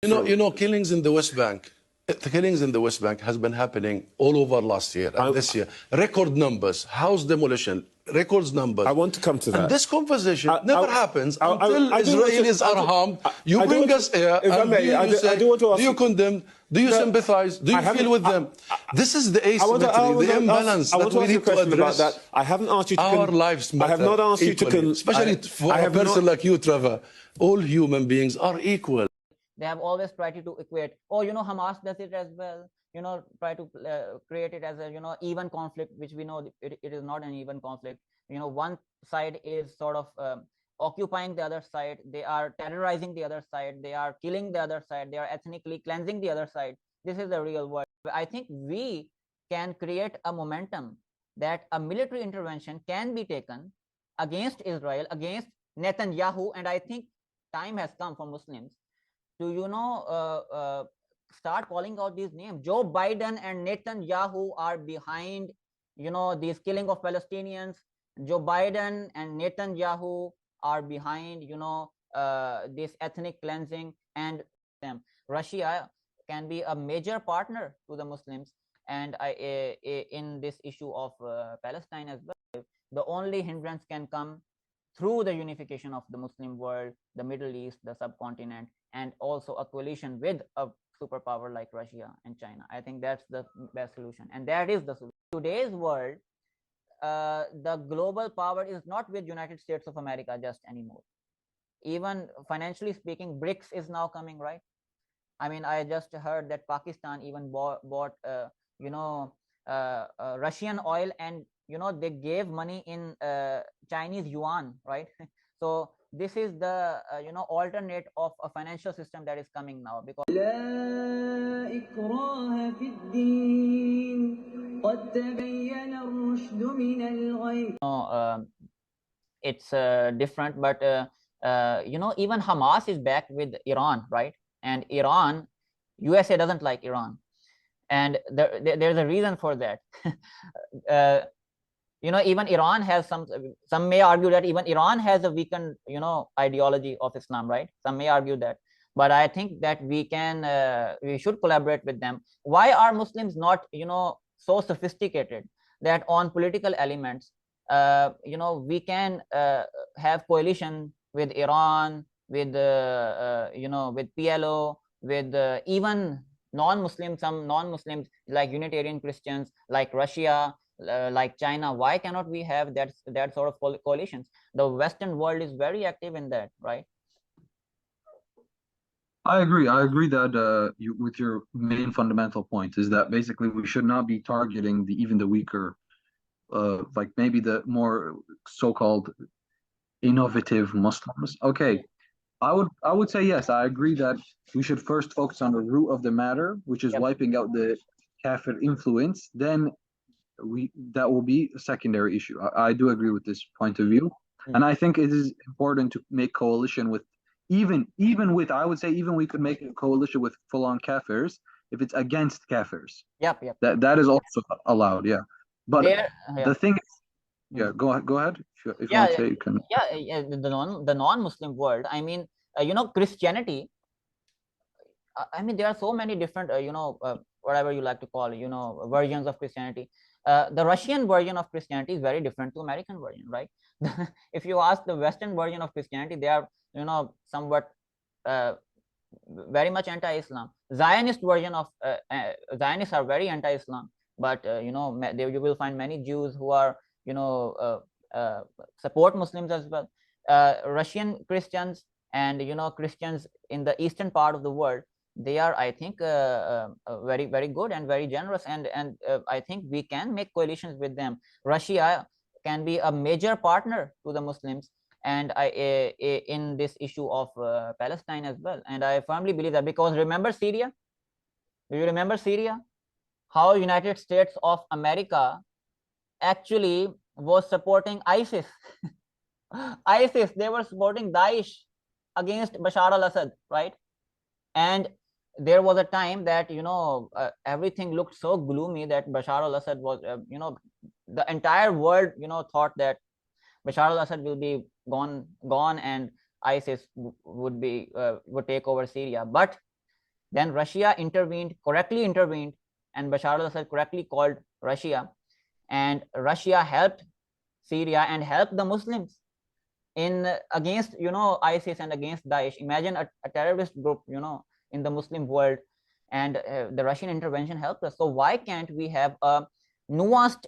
Killings in the West Bank. The killings in the West Bank has been happening all over last year and this year. Record numbers, house demolition, records numbers. I want to come to that. And this conversation never happens until Israelis are harmed. You bring us here, and you say, do you condemn? Do you sympathize? Do you feel with them? This is the asymmetry, the imbalance that we need to address. I haven't asked you to... Our lives matter. I have not asked you to... Especially for a person like you, Trevor. All human beings are equal. They have always tried to equate, Hamas does it as well, try to create it as a, even conflict, which we know it is not an even conflict. One side is sort of occupying the other side. They are terrorizing the other side. They are killing the other side. They are ethnically cleansing the other side. This is the real world. I think we can create a momentum that a military intervention can be taken against Israel, against Netanyahu. And I think time has come for Muslims to, start calling out these names. Joe Biden and Netanyahu are behind, these killing of Palestinians. Joe Biden and Netanyahu are behind, this ethnic cleansing, and them. Russia can be a major partner to the Muslims, and in this issue of Palestine as well. The only hindrance can come through the unification of the Muslim world, the Middle East, the subcontinent, and also a coalition with a superpower like Russia and China. I think that's the best solution, and that is the solution. Today's world, the global power is not with United States of America just anymore. Even financially speaking, BRICS is now coming, right? I mean, I just heard that Pakistan even bought Russian oil, and they gave money in Chinese yuan, right? So this is the alternate of a financial system that is coming now, because it's different, but even Hamas is back with Iran, right? And Iran, USA doesn't like Iran, and there's a reason for that. Even Iran has some may argue that even Iran has a weakened, ideology of Islam, right? Some may argue that, but I think that we should collaborate with them. Why are Muslims not, so sophisticated that on political elements, we can have coalition with Iran, with with PLO, with even non-Muslims, some non-Muslims like Unitarian Christians, like Russia, like China. Why cannot we have that sort of coalitions? The Western world is very active in that, right? I agree that with your main fundamental point is that basically we should not be targeting even the weaker, like maybe the more so-called innovative Muslims. Okay, I would say yes, I agree that we should first focus on the root of the matter, which is wiping out the Kafir influence. Then that will be a secondary issue. I do agree with this point of view, and I think it is important to make coalition with even with, I would say, even we could make a coalition with full-on Kafirs if it's against Kafirs. Yep. That is also allowed. Yeah, but the thing is, go ahead. If you want to say, you can. The non-Muslim world. I mean, Christianity. I mean, there are so many different, whatever you like to call, versions of Christianity. The Russian version of Christianity is very different to American version, right? If you ask the Western version of Christianity, they are, somewhat very much anti-Islam. Zionist version of Zionists are very anti-Islam, but you will find many Jews who are, support Muslims as well. Russian Christians and Christians in the eastern part of the world, they are, I think, very, very good and very generous, and I think we can make coalitions with them. Russia can be a major partner to the Muslims, and in this issue of Palestine as well. And I firmly believe that, because remember Syria? Do you remember Syria? How United States of America actually was supporting ISIS. ISIS, they were supporting Daesh against Bashar al-Assad, right? And there was a time that everything looked so gloomy that Bashar al-Assad was the entire world thought that Bashar al-Assad will be gone and ISIS would take over Syria. But Then Russia intervened, correctly intervened, and Bashar al-Assad correctly called Russia, and Russia helped Syria and helped the Muslims in against ISIS and against Daesh. Imagine a terrorist group in the Muslim world, and the Russian intervention helped us. So why can't we have a nuanced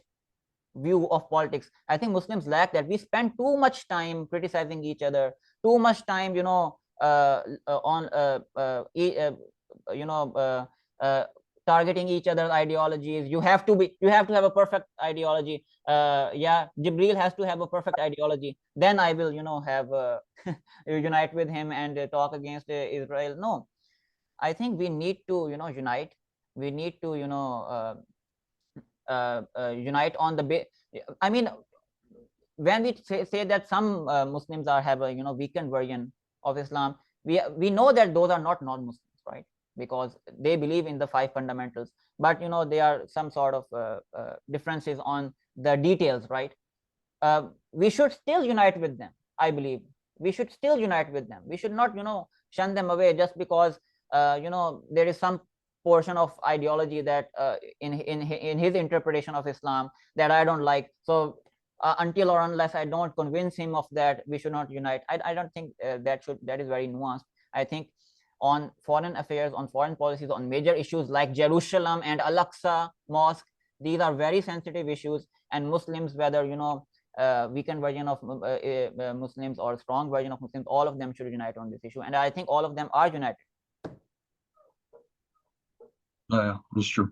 view of politics? I think Muslims lack that. We spend too much time criticizing each other, too much time on targeting each other's ideologies. You have to have a perfect ideology. Yeah, Jibril has to have a perfect ideology, then I will have unite with him and talk against Israel. No, I think we need to unite. We need to unite on the I mean, when we say that some Muslims have a weakened version of Islam, we know that those are not non-Muslims, right? Because they believe in the 5 fundamentals, but there are some sort of differences on the details, right? We should still unite with them. I believe we should still unite with them. We should not shun them away just because there is some portion of ideology that in his interpretation of Islam that I don't like. So until or unless I don't convince him of that, we should not unite. I don't think that is very nuanced. I think on foreign affairs, on foreign policies, on major issues like Jerusalem and Al-Aqsa Mosque, these are very sensitive issues, and Muslims, whether weakened version of Muslims or strong version of Muslims, all of them should unite on this issue, and I think all of them are united. Yeah, that's true.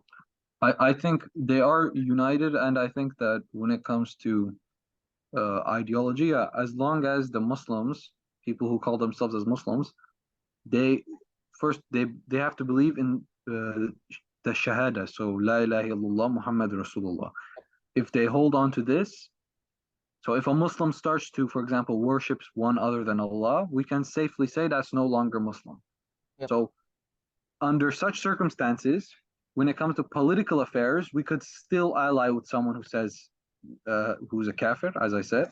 I think they are united, and I think that when it comes to ideology, as long as the Muslims, people who call themselves as Muslims, they have to believe in the Shahada, so La ilaha illallah Muhammad Rasulullah. If they hold on to this, so if a Muslim starts to, for example, worships one other than Allah, we can safely say that's no longer Muslim. Yep. So under such circumstances, when it comes to political affairs, we could still ally with someone who says who's a kafir, as I said,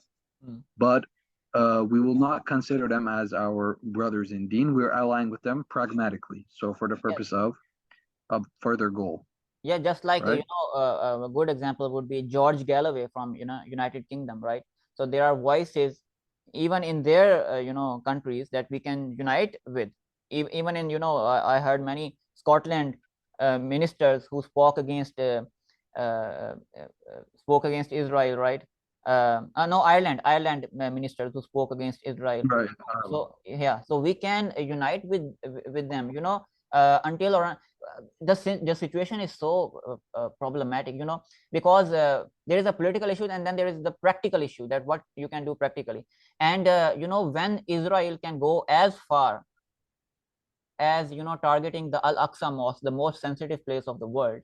but we will not consider them as our brothers in deen. We're allying with them pragmatically, so for the purpose of a further goal. Yeah, just like right? A good example would be George Galloway from United Kingdom, right? So there are voices even in their countries that we can unite with. Even in I heard many Scotland ministers who spoke against Israel, right? No, Ireland ministers who spoke against Israel. Right. So yeah, so we can unite with them. Until or the situation is so problematic, because there is a political issue, and then there is the practical issue, that what you can do practically. And when Israel can go as far as targeting the Al-Aqsa Mosque, the most sensitive place of the world,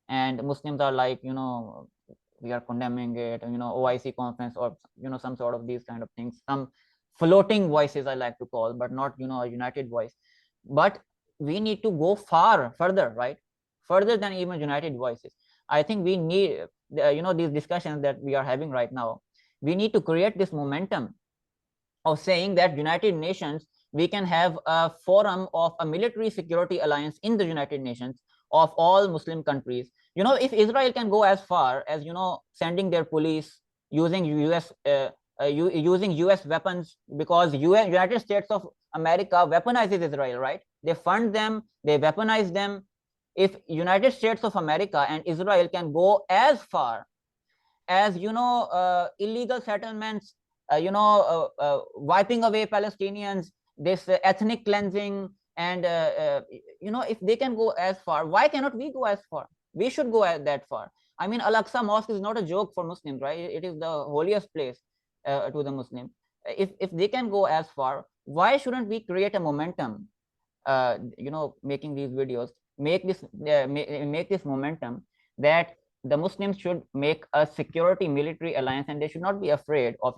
and Muslims are like, we are condemning it, OIC conference, or some sort of these kind of things, some floating voices I like to call, but not a united voice. But we need to go further, right? Further than even united voices. I think we need these discussions that we are having right now. We need to create this momentum of saying that United Nations, we can have a forum of a military security alliance in the United Nations of all Muslim countries. If Israel can go as far as sending their police using US weapons, because United States of America weaponizes Israel, right? They fund them, they weaponize them. If United States of America and Israel can go as far as illegal settlements, wiping away Palestinians, this ethnic cleansing, and if they can go as far, why cannot we go as far? We should go that far. I mean, Al-Aqsa Mosque is not a joke for Muslims, right? It is the holiest place to the Muslim. If they can go as far, why shouldn't we create a momentum? Making these videos, make this momentum that the Muslims should make a security military alliance, and they should not be afraid of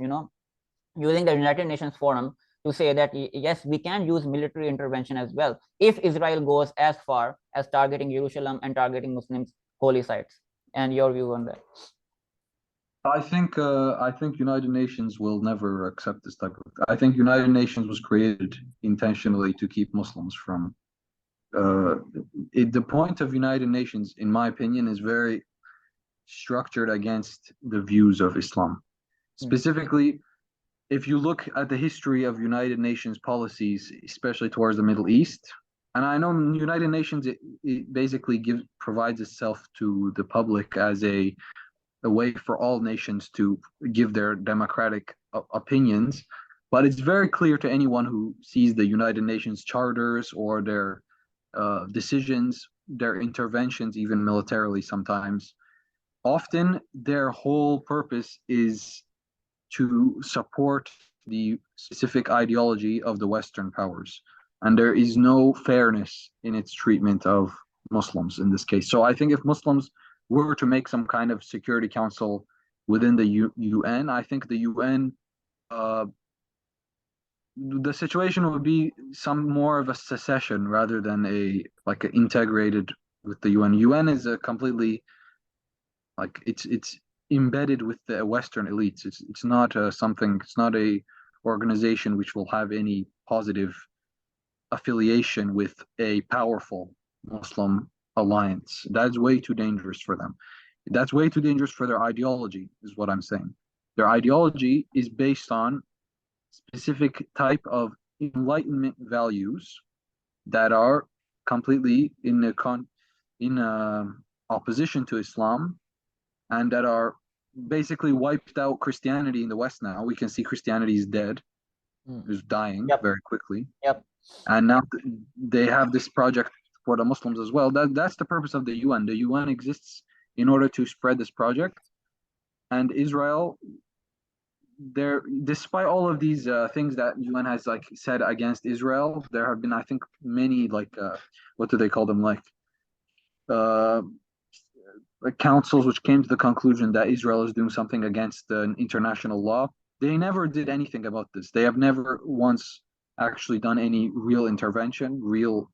using the United Nations forum to say that yes, we can use military intervention as well if Israel goes as far as targeting Jerusalem and targeting Muslims' holy sites. And your view on that? I think United Nations will never accept this type of. I think United Nations was created intentionally to keep Muslims from the point of United Nations, in my opinion, is very structured against the views of Islam. Specifically, if you look at the history of United Nations policies, especially towards the Middle East, and I know United Nations it basically provides itself to the public as a way for all nations to give their democratic opinions, but it's very clear to anyone who sees the United Nations charters or their decisions, their interventions, even militarily sometimes. Often their whole purpose is to support the specific ideology of the Western powers. And there is no fairness in its treatment of Muslims in this case. So I think if Muslims were to make some kind of Security Council within the UN, I think the UN, the situation would be some more of a secession rather than like integrated with the UN. UN is a completely like it's embedded with the Western elites. It's not something. It's not a organization which will have any positive affiliation with a powerful Muslim alliance. That's way too dangerous for them. That's way too dangerous for their ideology, is what I'm saying. Their ideology is based on specific type of Enlightenment values that are completely in opposition to Islam, and that are basically wiped out Christianity in the West now. We can see Christianity is dead, is dying very quickly. And now they have this project for the Muslims as well. That's the purpose of the UN. The UN exists in order to spread this project. And Israel, despite all of these things that UN has like said against Israel, there have been, I think, many like what do they call them, like councils which came to the conclusion that Israel is doing something against international law. They never did anything about this. They have never once actually done any real intervention, real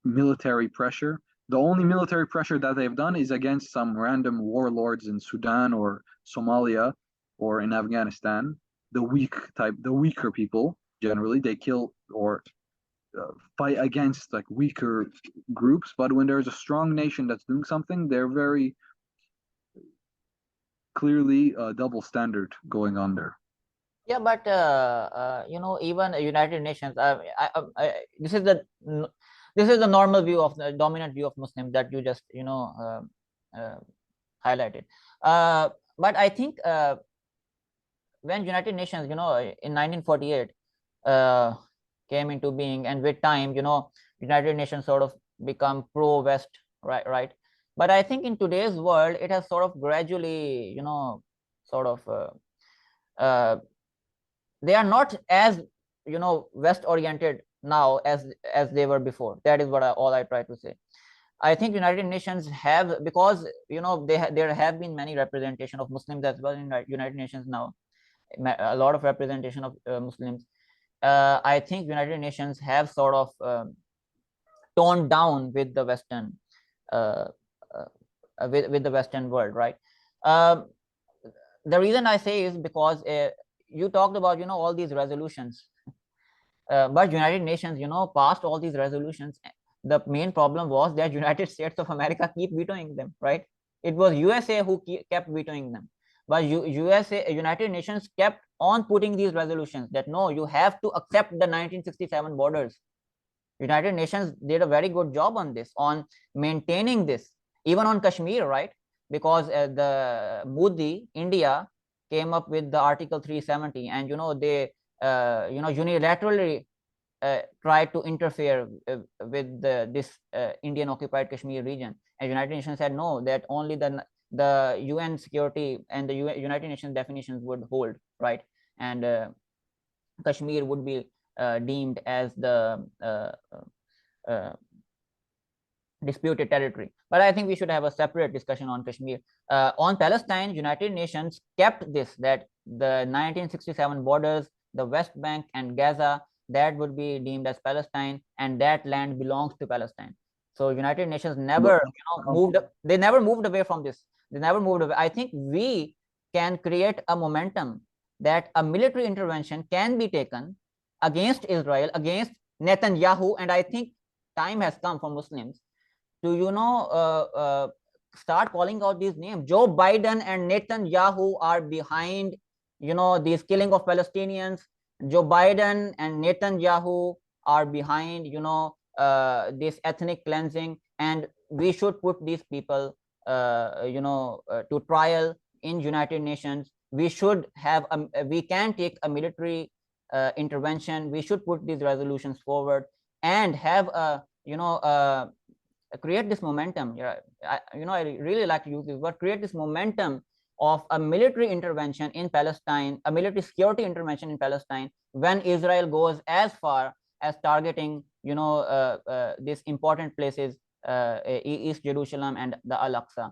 military pressure. The only military pressure that they've done is against some random warlords in Sudan or Somalia or in Afghanistan. The weaker people, generally, they kill or fight against like weaker groups. But when there's a strong nation that's doing something, they're very clearly a double standard going on there. Yeah, but even United Nations, this is the normal view of the dominant view of Muslims that you just highlighted. But I think when United Nations, in 1948 came into being, and with time, United Nations sort of become pro-West, right? But I think in today's world, it has sort of gradually, they are not as West-oriented now as they were before. That is what all I try to say. I think United Nations have, because there have been many representation of Muslims as well in United Nations now, a lot of representation of Muslims. I think United Nations have sort of toned down with the Western with the Western world, right? The reason I say is because you talked about all these resolutions, but United Nations passed all these resolutions. The main problem was that United States of America keep vetoing them, right? It was USA who kept vetoing them, but United Nations kept on putting these resolutions that no, you have to accept the 1967 borders. United Nations did a very good job on this, on maintaining this, even on Kashmir, right? Because the Modi, India, came up with the Article 370, and they unilaterally tried to interfere with this Indian occupied Kashmir region, and United Nations said no, that only the UN security and the United Nations definitions would hold, right? And Kashmir would be deemed as the disputed territory. But I think we should have a separate discussion on Kashmir. On Palestine, United Nations kept this, that the 1967 borders, the West Bank and Gaza, that would be deemed as Palestine, and that land belongs to Palestine. So United Nations never moved. They never moved away from this. They never moved away. I think we can create a momentum that a military intervention can be taken against Israel, against Netanyahu, and I think time has come for Muslims to, start calling out these names. Joe Biden and Netanyahu are behind, these killing of Palestinians. Joe Biden and Netanyahu are behind, this ethnic cleansing, and we should put these people, to trial in United Nations. We should have, we can take a military intervention. We should put these resolutions forward and have a, create this momentum. I really like to use this word, create this momentum of a military intervention in Palestine, a military security intervention in Palestine, when Israel goes as far as targeting, these important places, East Jerusalem and the Al-Aqsa,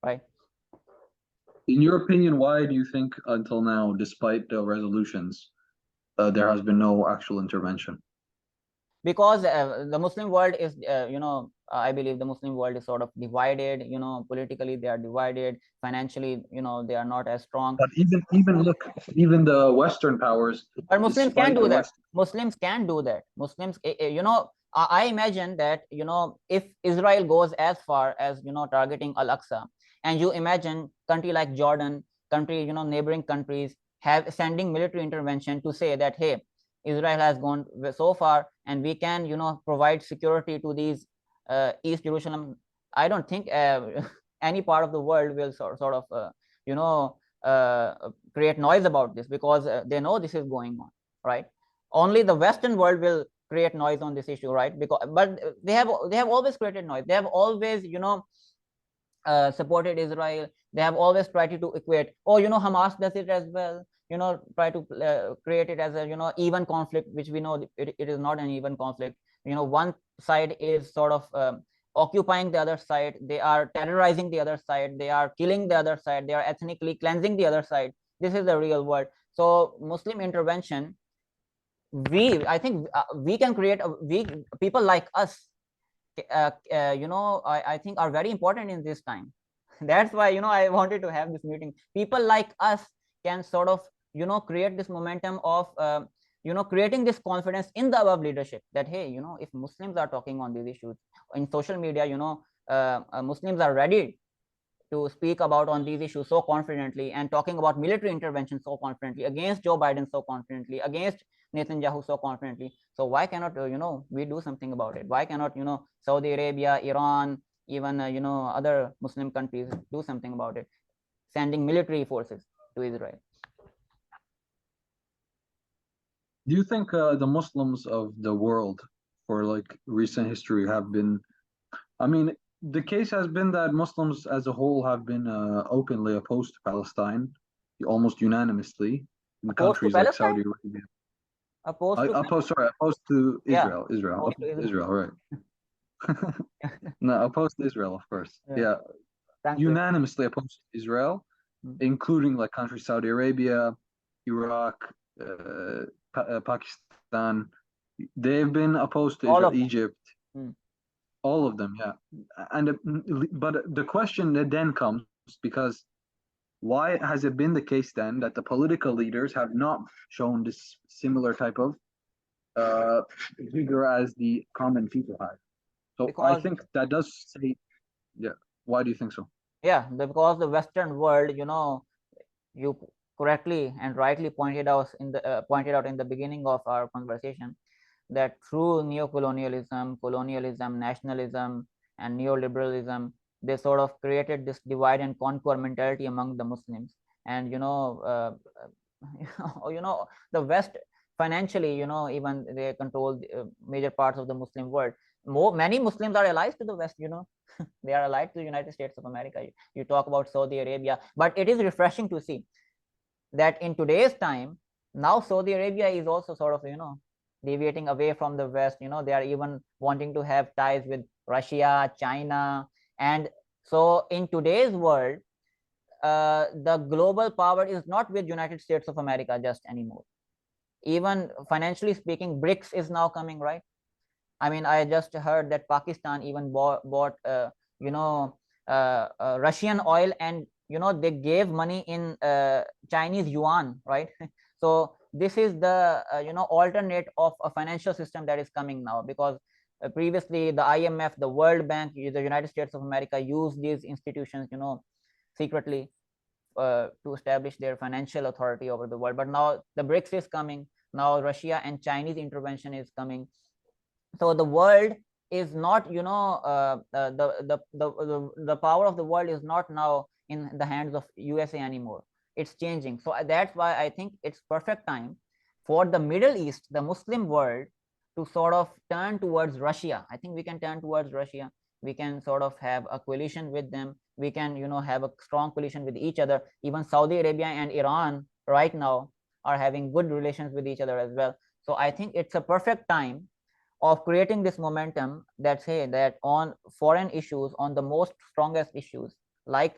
right? In your opinion, why do you think until now, despite the resolutions, there has been no actual intervention? Because the Muslim world is, I believe the Muslim world is sort of divided. Politically they are divided. Financially, they are not as strong. But even look, even the Western powers. But Muslims can do that. Muslims can do that. Muslims, I imagine that, if Israel goes as far as, targeting Al-Aqsa, and you imagine country like Jordan, neighboring countries have sending military intervention to say that, hey, Israel has gone so far, and we can, provide security to these East Jerusalem. I don't think any part of the world will sort of, create noise about this, because they know this is going on, right? Only the Western world will create noise on this issue, right? But they have always created noise. They have always, supported Israel. They have always tried to equate, oh, Hamas does it as well, try to create it as a, even conflict, which we know it is not an even conflict. One side is sort of occupying the other side. They are terrorizing the other side. They are killing the other side. They are ethnically cleansing the other side. This is the real world. So Muslim intervention, I think we can create people like us, I think are very important in this time. That's why, I wanted to have this meeting. People like us can sort of, create this momentum of, creating this confidence in the above leadership that, hey, if Muslims are talking on these issues in social media, Muslims are ready to speak about on these issues so confidently, and talking about military intervention so confidently, against Joe Biden so confidently, against Netanyahu so confidently. So why cannot, we do something about it? Why cannot, Saudi Arabia, Iran, even, other Muslim countries do something about it, sending military forces to Israel? Do you think the Muslims of the world, for like recent history, have been, I mean, the case has been that Muslims as a whole have been openly opposed to Palestine, almost unanimously, in countries like Saudi Arabia. Opposed to Israel. Yeah. Israel, right? No, opposed to Israel, of course. Yeah. Unanimously opposed to Israel, including like countries Saudi Arabia, Iraq, Pakistan. They've been opposed to Israel, Egypt. All of them, yeah. But the question that then comes, because why has it been the case then that the political leaders have not shown this similar type of vigor as the common people have? So I think that does say, yeah. Why do you think so? Yeah, because the Western world, you correctly and rightly pointed out in the beginning of our conversation, that through neo-colonialism, colonialism, nationalism, and neoliberalism, they sort of created this divide and conquer mentality among the Muslims. And the West financially, even they control major parts of the Muslim world. Many Muslims are allies to the West. They are allied to the United States of America. You talk about Saudi Arabia, but it is refreshing to see that in today's time, now Saudi Arabia is also sort of, deviating away from the West. They are even wanting to have ties with Russia, China. And so in today's world, the global power is not with United States of America just anymore. Even financially speaking, BRICS is now coming, right? I mean, I just heard that Pakistan even bought Russian oil, and they gave money in Chinese yuan, right? So this is the alternate of a financial system that is coming now, because previously the IMF, the World Bank, the United States of America used these institutions, secretly to establish their financial authority over the world. But now the BRICS is coming. Now Russia and Chinese intervention is coming. So the world is not, the power of the world is not now in the hands of USA anymore. It's changing. So that's why I think it's perfect time for the Middle East, the Muslim world, to sort of turn towards Russia. I think we can turn towards Russia. We can sort of have a coalition with them. We can, have a strong coalition with each other. Even Saudi Arabia and Iran right now are having good relations with each other as well. So I think it's a perfect time of creating this momentum that say that on foreign issues, on the most strongest issues like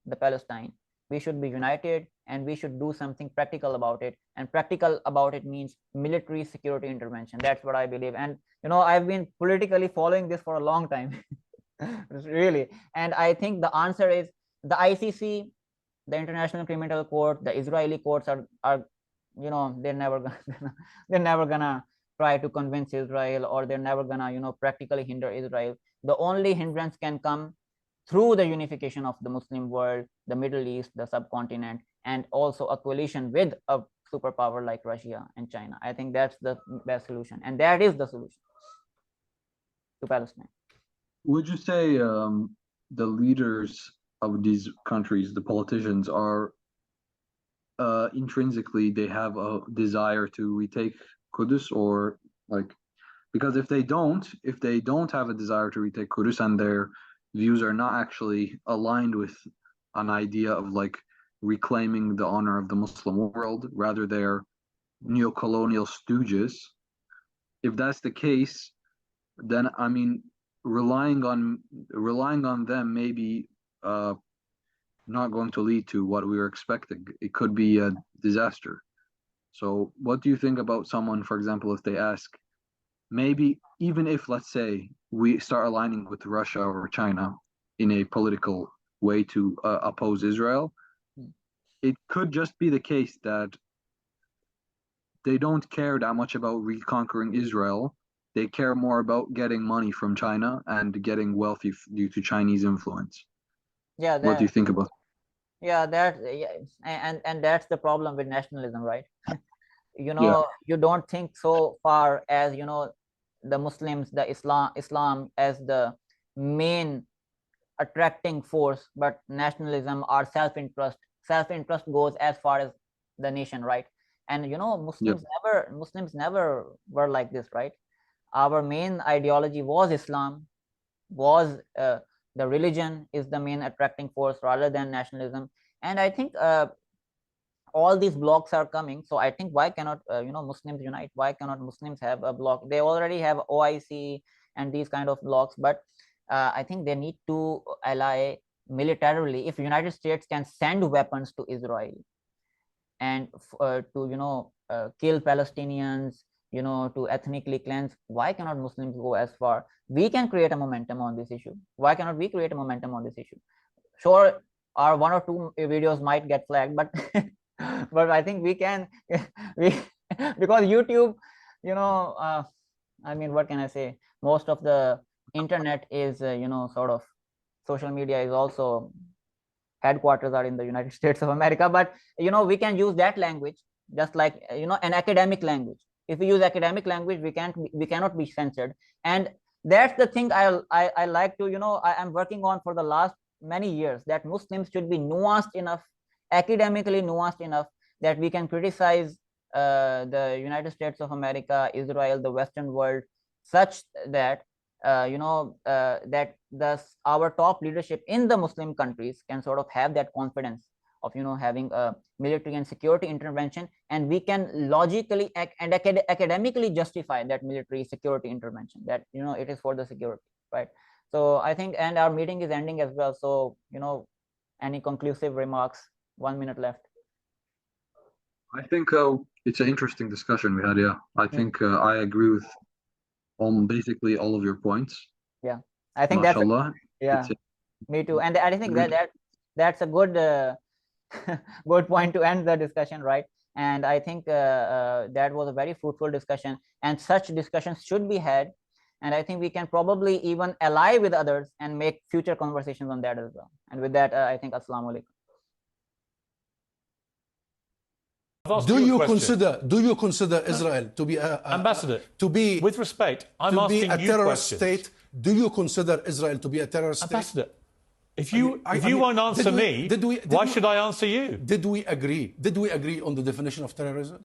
the Palestine, we should be united and we should do something practical about it. And practical about it means military security intervention. That's what I believe. And I've been politically following this for a long time. Really. And I think the answer is the ICC, the International Criminal Court, the Israeli courts are they're never gonna try to convince Israel, or they're never gonna practically hinder Israel. The only hindrance can come through the unification of the Muslim world, the Middle East, the subcontinent, and also a coalition with a superpower like Russia and China. I think that's the best solution, and that is the solution to Palestine. Would you say the leaders of these countries, the politicians, are intrinsically, they have a desire to retake Qudus, or like, because if they don't have a desire to retake Qudus and their views are not actually aligned with an idea of like reclaiming the honor of the Muslim world, rather they're neo-colonial stooges. If that's the case, then I mean, relying on them maybe not going to lead to what we were expecting. It could be a disaster. So what do you think about someone, for example, if they ask, maybe even if, let's say, we start aligning with Russia or China in a political way to oppose Israel, it could just be the case that they don't care that much about reconquering Israel. They care more about getting money from China and getting wealthy due to Chinese influence. Yeah, what do you think about? Yeah, and that's the problem with nationalism, right? Yeah. You don't think so far as the Muslims, the Islam as the main attracting force, but nationalism or self-interest goes as far as the nation, right? And Muslims never were like this, right? Our main ideology was Islam, was the religion is the main attracting force rather than nationalism. And I think all these blocks are coming. So I think, why cannot Muslims unite? Why cannot Muslims have a block? They already have OIC and these kind of blocks, but I think they need to ally militarily. If United States can send weapons to Israel and to kill Palestinians, to ethnically cleanse, why cannot Muslims go as far? We can create a momentum on this issue. Why cannot we create a momentum on this issue? Sure, our 1 or 2 videos might get flagged, but but I think we can because YouTube, I mean, what can I say? Most of the internet is sort of, social media is also, headquarters are in the United States of America, but we can use that language, just like an academic language. If we use academic language, we cannot be censored. And that's the thing I like to I am working on for the last many years, that Muslims should be nuanced enough, academically nuanced enough, that we can criticize the United States of America, Israel, the Western world, such that that our top leadership in the Muslim countries can sort of have that confidence of having a military and security intervention, and we can logically and academically justify that military security intervention, that it is for the security, right? So I think, and our meeting is ending as well, so any conclusive remarks? 1 minute left. I think it's an interesting discussion we had. Yeah, I think I agree with basically all of your points. Yeah, I think Mashallah. Me too. And I think that's a good good point to end the discussion, right? And I think that was a very fruitful discussion, and such discussions should be had. And I think we can probably even ally with others and make future conversations on that as well. And with that, I think Assalamu alaikum. Do you consider Israel to be a Ambassador, to be, with respect, I'm asking a you terrorist questions. state? Do you consider Israel to be a terrorist Ambassador, state? if you won't answer me, why should I answer you? Did we agree on the definition of terrorism?